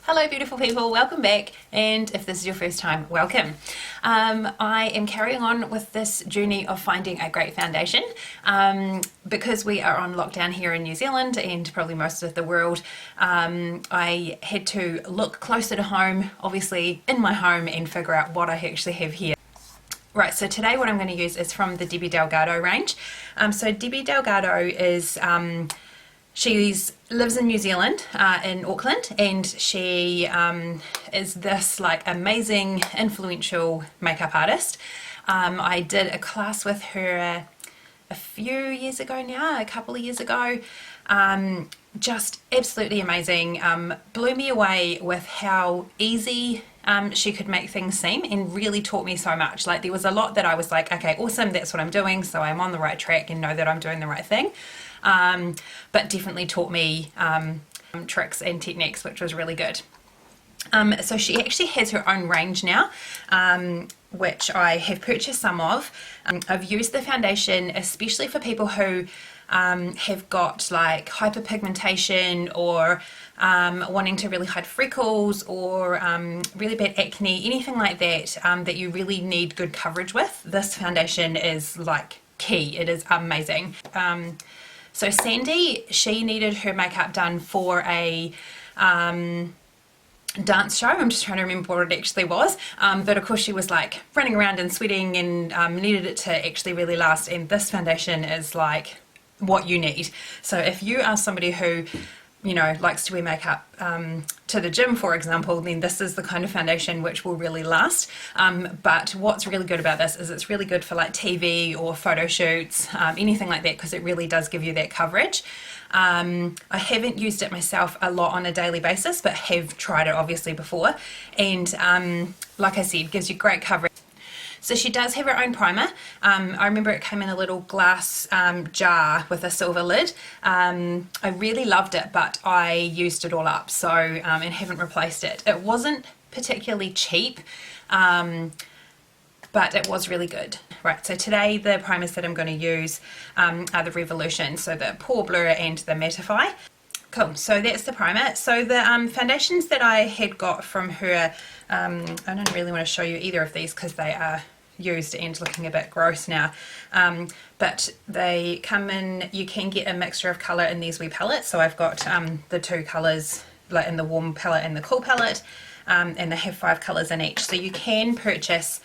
Hello beautiful people, welcome back, and if this is your first time, welcome. I am carrying on with this journey of finding a great foundation because we are on lockdown here in New Zealand and probably most of the world. I had to look closer to home, obviously in my home, and figure out what I actually have here. Right, so today what I'm going to use is from the Delgado range. So Delgado is she lives in New Zealand, in Auckland, and she is this like amazing, influential makeup artist. I did a class with her a few years ago now, a couple of years ago. Just absolutely amazing. Blew me away with how easy she could make things seem, and really taught me so much. Like, there was a lot that I was like, okay, awesome, that's what I'm doing, so I'm on the right track and know that I'm doing the right thing. But definitely taught me tricks and techniques, which was really good. So she actually has her own range now, which I have purchased some of. I've used the foundation especially for people who have got like hyper-pigmentation or wanting to really hide freckles or really bad acne, anything like that, that you really need good coverage with. This foundation is like key. It is amazing. So Sandy, she needed her makeup done for a dance show. I'm just trying to remember what it actually was, but of course she was like running around and sweating and needed it to actually really last, and this foundation is like what you need. So if you are somebody who, you know, likes to wear makeup to the gym, for example, then this is the kind of foundation which will really last. But what's really good about this is it's really good for like TV or photo shoots, anything like that, because it really does give you that coverage. I haven't used it myself a lot on a daily basis, but have tried it obviously before, and like I said, gives you great coverage. So she does have her own primer. I remember it came in a little glass jar with a silver lid. I really loved it, but I used it all up, so and haven't replaced it. It wasn't particularly cheap, but it was really good. Right, so today the primers that I'm going to use are the Revolution, so the Pore Blur and the Mattify. Cool, so that's the primer. So the foundations that I had got from her, I don't really want to show you either of these because they are used and looking a bit gross now, but they come in, you can get a mixture of colour in these wee palettes. So I've got the two colours, like in the warm palette and the cool palette, and they have 5 colours in each. So you can purchase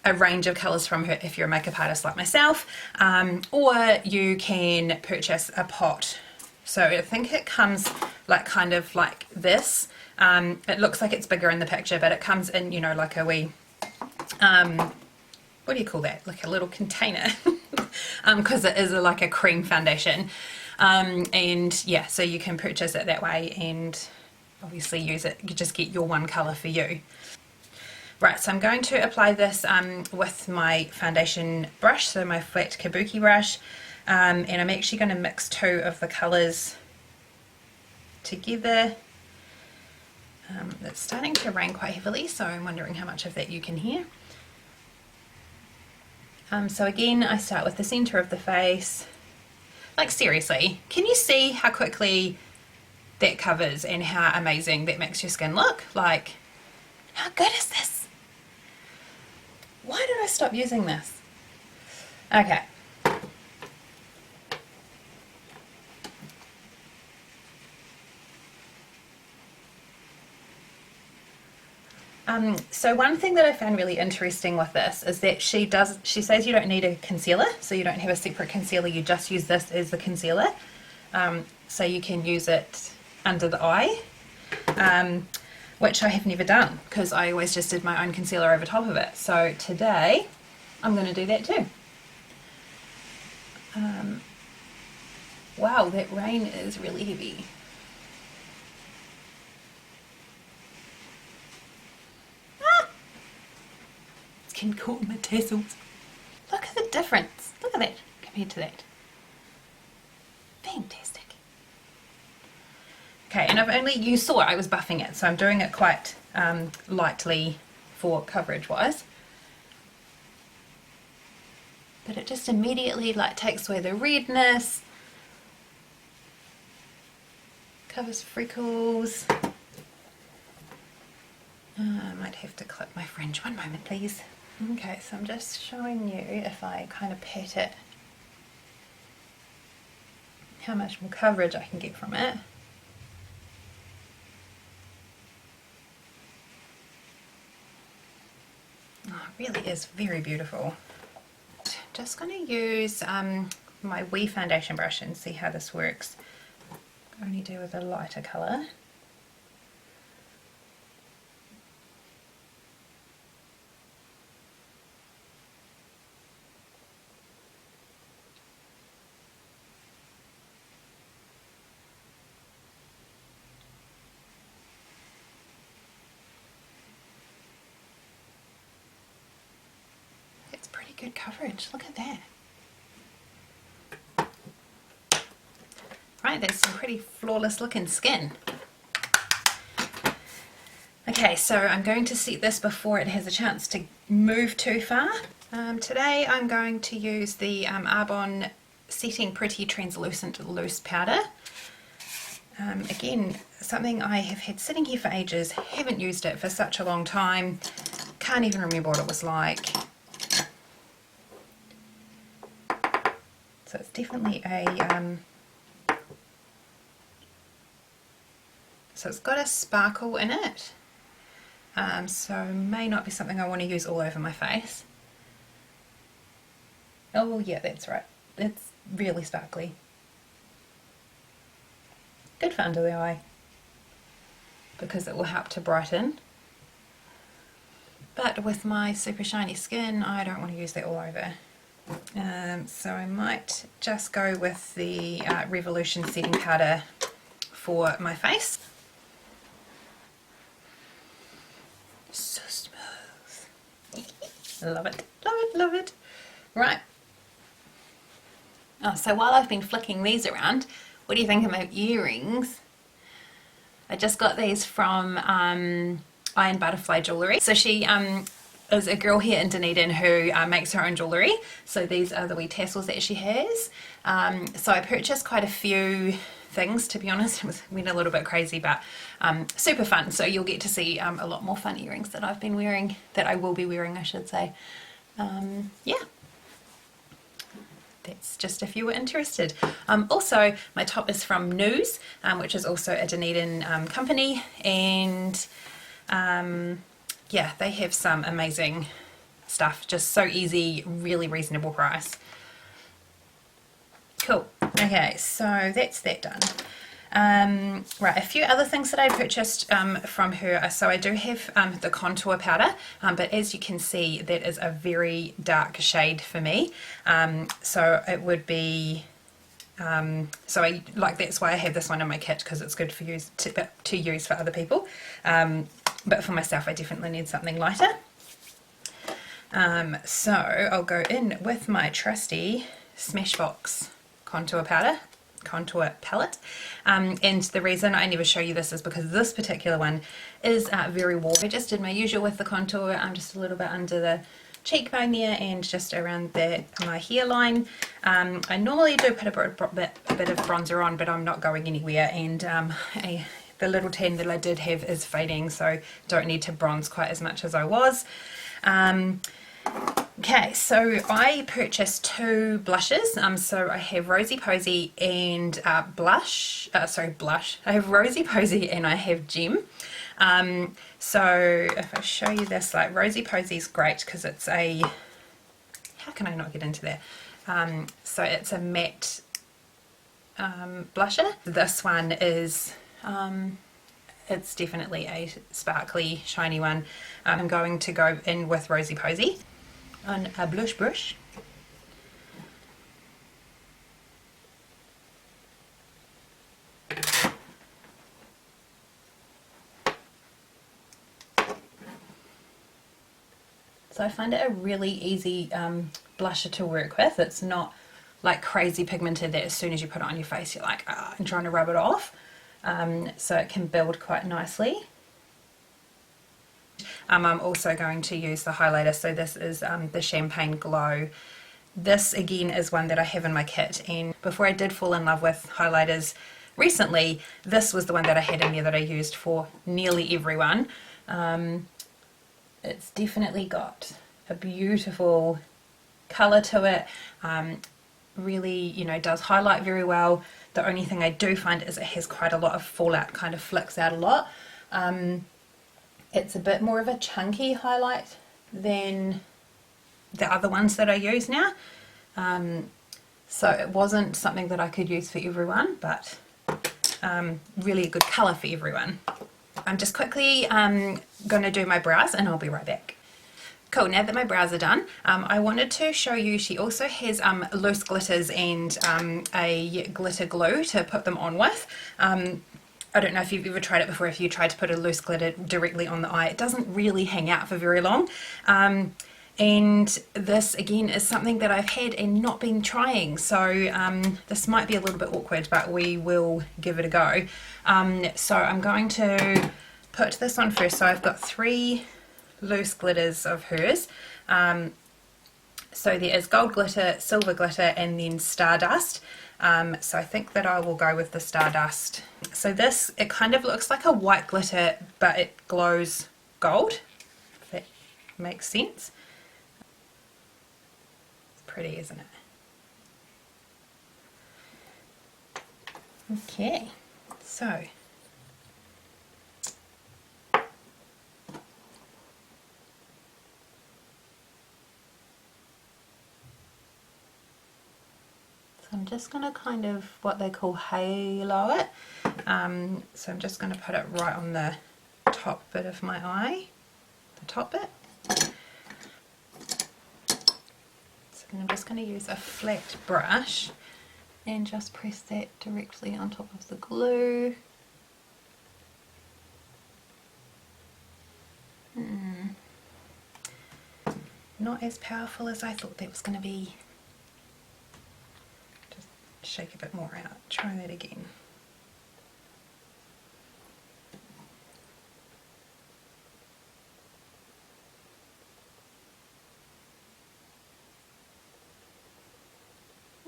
a range of colours from her if you're a makeup artist like myself, or you can purchase a pot. So I think it comes like kind of like this. It looks like it's bigger in the picture, but it comes in, you know, like a wee, what do you call that? Like a little container, because it is like a cream foundation. And yeah, so you can purchase it that way and obviously use it. You just get your one colour for you. Right, so I'm going to apply this with my foundation brush, so my flat kabuki brush. And I'm actually going to mix 2 of the colours together. It's starting to rain quite heavily, so I'm wondering how much of that you can hear. So again, I start with the centre of the face. Like, seriously, can you see how quickly that covers and how amazing that makes your skin look? Like, how good is this? Why did I stop using this? Okay. So one thing that I found really interesting with this is that she says you don't need a concealer, so you don't have a separate concealer, you just use this as the concealer. So you can use it under the eye, which I have never done because I always just did my own concealer over top of it. So today I'm going to do that too. Wow, that rain is really heavy. Getting caught in my tassels. Look at the difference. Look at that compared to that. Fantastic. Okay, and you saw I was buffing it, so I'm doing it quite lightly for coverage wise. But it just immediately like takes away the redness, covers freckles. have to clip my fringe. One moment, please. Okay, so I'm just showing you, if I kind of pat it, how much more coverage I can get from it. Oh, it really is very beautiful. Just going to use my wee foundation brush and see how this works. Only do with a lighter colour. Pretty good coverage, look at that. Right, that's some pretty flawless looking skin. Okay, so I'm going to set this before it has a chance to move too far. Today I'm going to use the Arbonne Setting Pretty Translucent Loose Powder. Again, something I have had sitting here for ages, haven't used it for such a long time, can't even remember what it was like. So it's definitely a, so it's got a sparkle in it, so may not be something I want to use all over my face. Oh yeah, that's right, it's really sparkly. Good for under the eye, because it will help to brighten. But with my super shiny skin, I don't want to use that all over. So I might just go with the Revolution setting powder for my face. So smooth. Love it, love it, love it. Right. Oh, so while I've been flicking these around, what do you think of my earrings? I just got these from Iron Butterfly Jewellery. So she is a girl here in Dunedin who makes her own jewellery. So these are the wee tassels that she has. So I purchased quite a few things, to be honest. It went a little bit crazy, but super fun. So you'll get to see a lot more fun earrings that I've been wearing, that I will be wearing, I should say. Yeah. That's just if you were interested. Also, my top is from News, which is also a Dunedin company, and yeah, they have some amazing stuff, just so easy, really reasonable price. Cool. Okay, so that's that done. Right, a few other things that I purchased from her. So I do have the contour powder, but as you can see, that is a very dark shade for me. So it would be, that's why I have this one in my kit, because it's good for use to use for other people. But for myself, I definitely need something lighter. So I'll go in with my trusty Smashbox contour palette, and the reason I never show you this is because this particular one is very warm. I just did my usual with the contour. I'm just a little bit under the cheekbone there and just around my hairline. I normally do put a bit of bronzer on, but I'm not going anywhere, and the little tan that I did have is fading, so don't need to bronze quite as much as I was. Okay, so I purchased two blushes. So I have Rosey, Posey and blush. I have Rosey, Posey and I have Gem. So if I show you this, like Rosey Posey's great because it's a, how can I not get into that? So it's a matte blusher. This one is, it's definitely a sparkly, shiny one. I'm going to go in with Rosey Posey on a blush brush. So I find it a really easy blusher to work with. It's not like crazy pigmented that as soon as you put it on your face you're like, ah, and trying to rub it off. So it can build quite nicely. I'm also going to use the highlighter, so this is the Champagne Glow. This again is one that I have in my kit, and before I did fall in love with highlighters recently, this was the one that I had in there that I used for nearly everyone. it's definitely got a beautiful colour to it. Really, you know, does highlight very well. The only thing I do find is it has quite a lot of fallout, kind of flicks out a lot. It's a bit more of a chunky highlight than the other ones that I use now. So it wasn't something that I could use for everyone, but really a good colour for everyone. I'm just quickly going to do my brows and I'll be right back. Cool, now that my brows are done, I wanted to show you, she also has loose glitters and a glitter glue to put them on with. I don't know if you've ever tried it before. If you tried to put a loose glitter directly on the eye, it doesn't really hang out for very long. And this again is something that I've had and not been trying, so this might be a little bit awkward, but we will give it a go. So I'm going to put this on first. So I've got 3 loose glitters of hers. So there is gold glitter, silver glitter, and then stardust. So I think that I will go with the stardust. So this, it kind of looks like a white glitter, but it glows gold, if that makes sense. Pretty, isn't it? Okay, so I'm just going to kind of what they call halo it. So I'm just going to put it right on the top bit of my eye, the top bit. And I'm just going to use a flat brush and just press that directly on top of the glue. Not as powerful as I thought that was going to be. Just shake a bit more out. Try that again.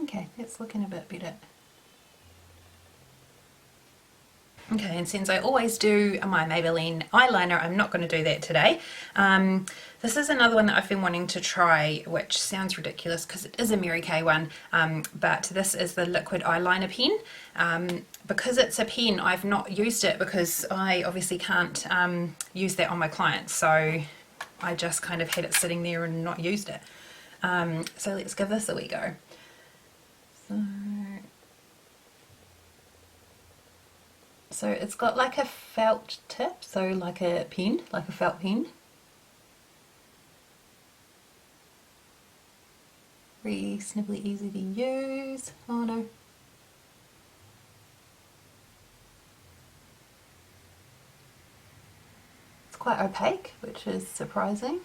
Okay, that's looking a bit better. Okay, and since I always do my Maybelline eyeliner, I'm not going to do that today. This is another one that I've been wanting to try, which sounds ridiculous because it is a Mary Kay one, but this is the liquid eyeliner pen. Because it's a pen, I've not used it because I obviously can't use that on my clients, so I just kind of had it sitting there and not used it. So let's give this a wee go. So it's got like a felt tip, so like a pen, like a felt pen. Reasonably easy to use. Oh no. It's quite opaque, which is surprising.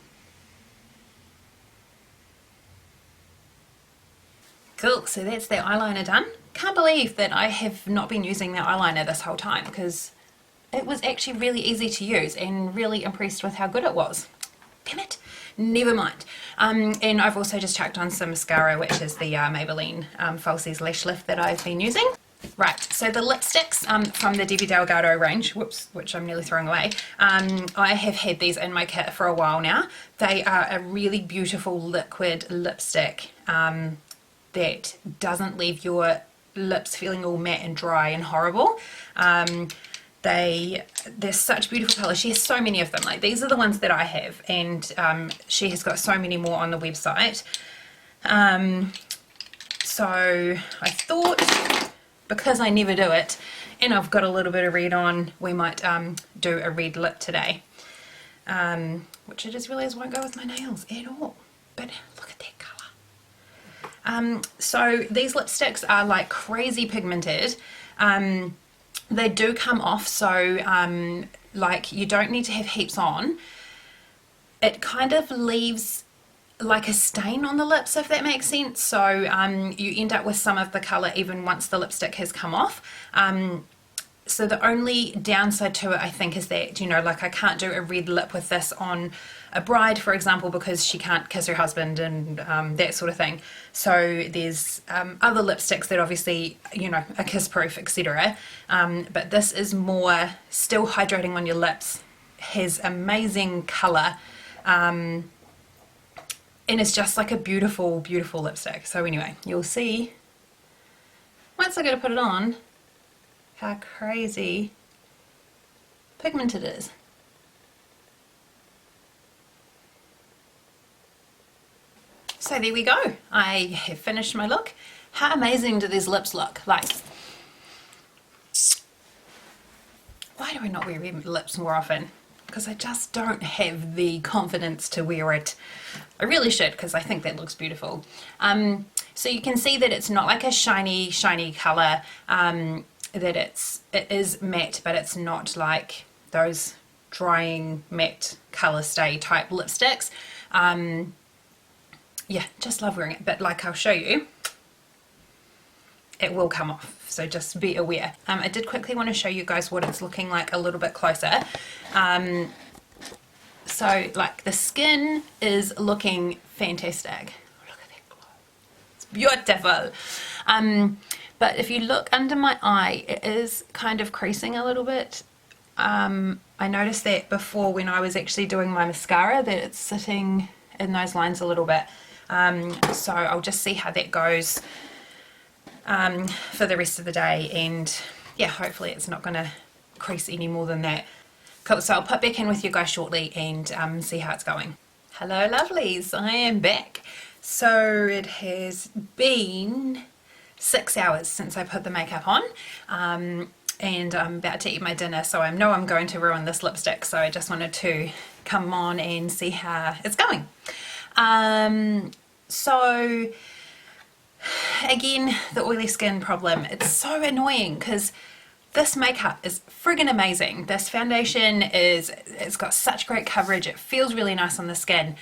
Cool, so that's the eyeliner done. Can't believe that I have not been using that eyeliner this whole time because it was actually really easy to use and really impressed with how good it was. Damn it, never mind. And I've also just chucked on some mascara, which is the Maybelline Falsies Lash Lift that I've been using. Right, so the lipsticks from the Delgado range, whoops, which I'm nearly throwing away, I have had these in my kit for a while now. They are a really beautiful liquid lipstick that doesn't leave your lips feeling all matte and dry and horrible. They're such beautiful colours. She has so many of them. Like, these are the ones that I have, and she has got so many more on the website. So I thought, because I never do it and I've got a little bit of red on, we might do a red lip today, which I just realised won't go with my nails at all, but look at that colour. So these lipsticks are like crazy pigmented. They do come off, so like you don't need to have heaps on. It kind of leaves like a stain on the lips, if that makes sense. So you end up with some of the colour even once the lipstick has come off. So the only downside to it, I think, is that, you know, like I can't do a red lip with this on a bride, for example, because she can't kiss her husband and that sort of thing. So there's other lipsticks that obviously, you know, are kiss proof, etc. But this is more still hydrating on your lips, has amazing colour, and it's just like a beautiful, beautiful lipstick. So anyway, you'll see once I go to put it on how crazy pigmented it is. So there we go. I have finished my look. How amazing do these lips look? Like, why do I not wear lips more often? Because I just don't have the confidence to wear it. I really should, because I think that looks beautiful. So you can see that it's not like a shiny colour, that it is matte, but it's not like those drying matte colour stay type lipsticks. Yeah, just love wearing it, but like I'll show you, it will come off, so just be aware. I did quickly want to show you guys what it's looking like a little bit closer. So like the skin is looking fantastic. Look at that glow. It's beautiful. But if you look under my eye, it is kind of creasing a little bit. I noticed that before when I was actually doing my mascara, that it's sitting in those lines a little bit. So I'll just see how that goes for the rest of the day, and yeah, hopefully it's not going to crease any more than that. Cool, so I'll pop back in with you guys shortly and see how it's going. Hello lovelies, I am back. So it has been 6 hours since I put the makeup on, and I'm about to eat my dinner, so I know I'm going to ruin this lipstick, so I just wanted to come on and see how it's going. So again, the oily skin problem, it's so annoying because this makeup is friggin' amazing. This foundation it's got such great coverage, it feels really nice on the skin,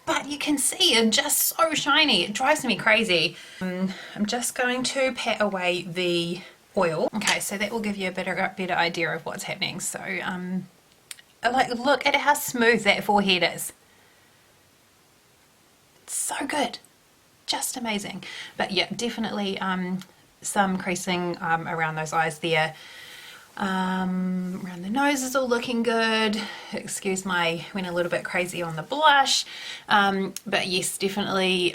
but you can see it's just so shiny, it drives me crazy. I'm just going to pat away the oil. Okay, so that will give you a better idea of what's happening. So like, look at how smooth that forehead is. It's so good, just amazing. But yeah, definitely some creasing around those eyes there. Around the nose is all looking good. Excuse my went a little bit crazy on the blush, but yes, definitely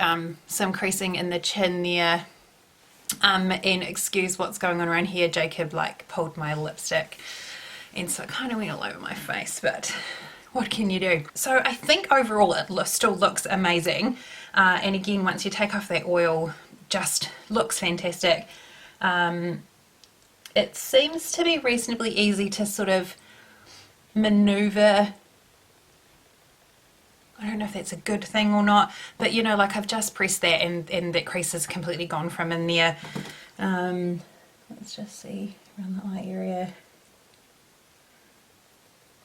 some creasing in the chin there. And excuse what's going on around here, Jacob like pulled my lipstick and so it kind of went all over my face, but what can you do? So I think overall it still looks amazing, and again, once you take off that oil, just looks fantastic. It seems to be reasonably easy to sort of maneuver. I don't know if that's a good thing or not, but you know, like I've just pressed that and that crease is completely gone from in there. Let's just see around the eye area.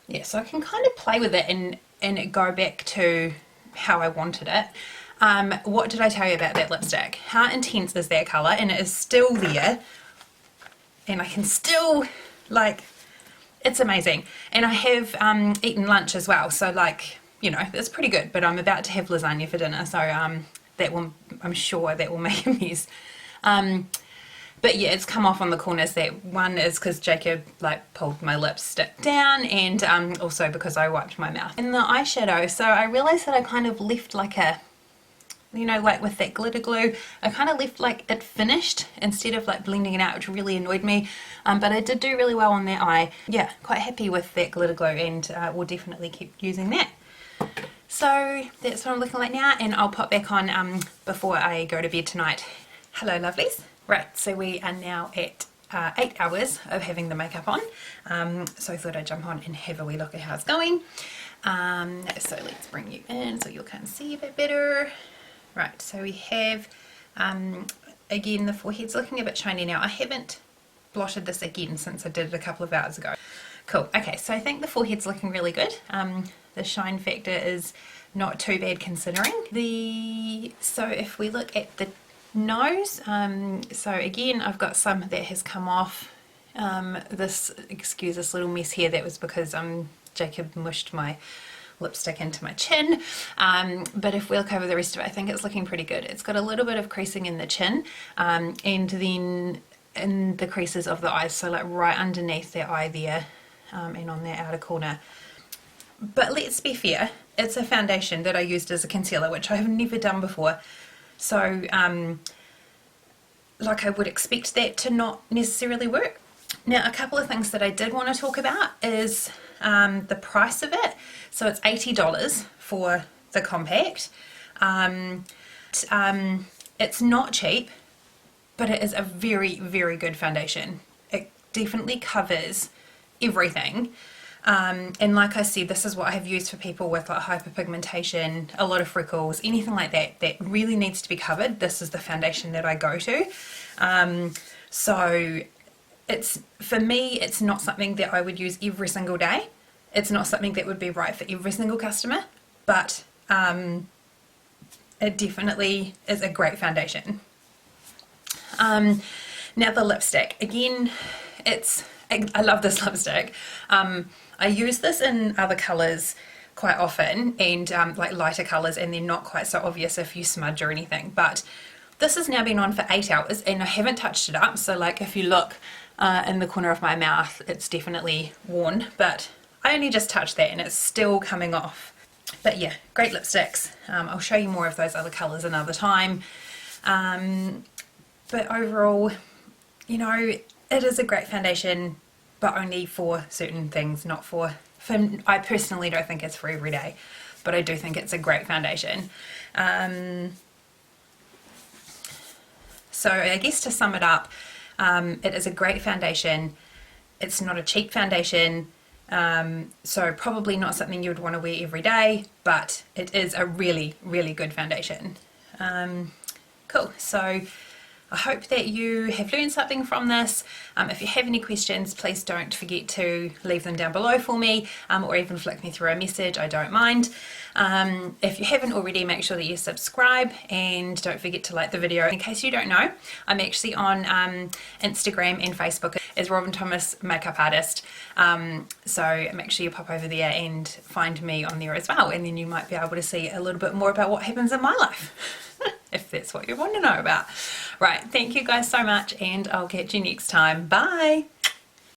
Yeah, so I can kind of play with it and it go back to how I wanted it. What did I tell you about that lipstick? How intense is that colour? And it is still there. And I can still, like, it's amazing. And I have eaten lunch as well, so like, you know, it's pretty good, but I'm about to have lasagna for dinner, so that will, I'm sure that will make a mess. But yeah, it's come off on the corners. That one is because Jacob like pulled my lipstick down, and also because I wiped my mouth. And the eyeshadow, so I realised that I kind of left like a, you know, like with that glitter glue, I kind of left like it finished instead of like blending it out, which really annoyed me. But I did do really well on that eye. Yeah, quite happy with that glitter glue, and we'll definitely keep using that. So that's what I'm looking like now, and I'll pop back on before I go to bed tonight. Hello lovelies. Right, so we are now at 8 hours of having the makeup on, so I thought I'd jump on and have a wee look at how it's going. So let's bring you in so you can see a bit better. Right, so we have, again, the forehead's looking a bit shiny now. I haven't blotted this again since I did it a couple of hours ago. Cool, okay, so I think the forehead's looking really good. The shine factor is not too bad considering. So if we look at the nose, so again, I've got some that has come off. Excuse this little mess here, that was because Jacob mushed my lipstick into my chin, but if we look over the rest of it, I think it's looking pretty good. It's got a little bit of creasing in the chin, and then in the creases of the eyes, so like right underneath the eye there, and on that outer corner. But let's be fair, it's a foundation that I used as a concealer, which I have never done before. So, like, I would expect that to not necessarily work. Now, a couple of things that I did want to talk about is the price of it. So it's $80 for the compact. It's not cheap, but it is a very, very good foundation. It definitely covers everything. And like I said, this is what I have used for people with like hyperpigmentation, a lot of freckles, anything like that that really needs to be covered. This is the foundation that I go to. So it's, for me, it's not something that I would use every single day. It's not something that would be right for every single customer, but it definitely is a great foundation. Now the lipstick, again, I love this lipstick. I use this in other colours quite often, and like lighter colours, and they're not quite so obvious if you smudge or anything, but this has now been on for 8 hours and I haven't touched it up. So like if you look in the corner of my mouth, it's definitely worn, but I only just touched that and it's still coming off. But yeah, great lipsticks. I'll show you more of those other colours another time. But overall, you know, it is a great foundation, but only for certain things, not for I personally don't think it's for every day, but I do think it's a great foundation. So I guess to sum it up, it is a great foundation. It's not a cheap foundation, so probably not something you would want to wear every day, but it is a really, really good foundation. Cool, so I hope that you have learned something from this. If you have any questions, please don't forget to leave them down below for me, or even flick me through a message, I don't mind. If you haven't already, make sure that you subscribe and don't forget to like the video. In case you don't know, I'm actually on Instagram and Facebook as Robin Thomas Makeup Artist. So make sure you pop over there and find me on there as well, and then you might be able to see a little bit more about what happens in my life. If that's what you want to know about. Right, thank you guys so much, and I'll catch you next time. Bye!